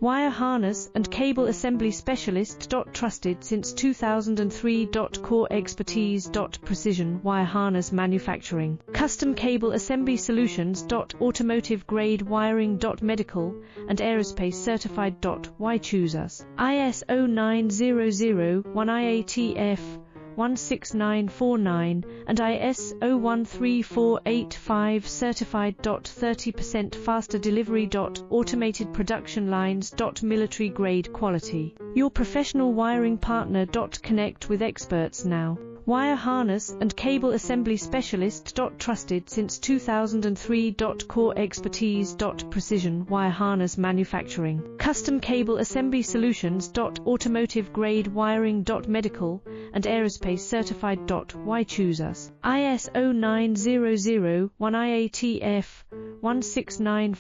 Wire harness and cable assembly specialist. Trusted since 2003. Core expertise. Precision wire harness manufacturing. Custom cable assembly solutions. Automotive grade wiring. Medical and aerospace certified. Why choose us? ISO 9001 IATF 16949 and ISO 13485 certified. 30% faster delivery. Automated production lines. Military grade quality. Your professional wiring partner. Connect with experts now. Wire harness and cable assembly specialist. Trusted since 2003. Core expertise. Precision wire harness manufacturing. Custom cable assembly solutions. Automotive grade wiring. Medical and aerospace certified. Why choose us? ISO 9001 IATF 16949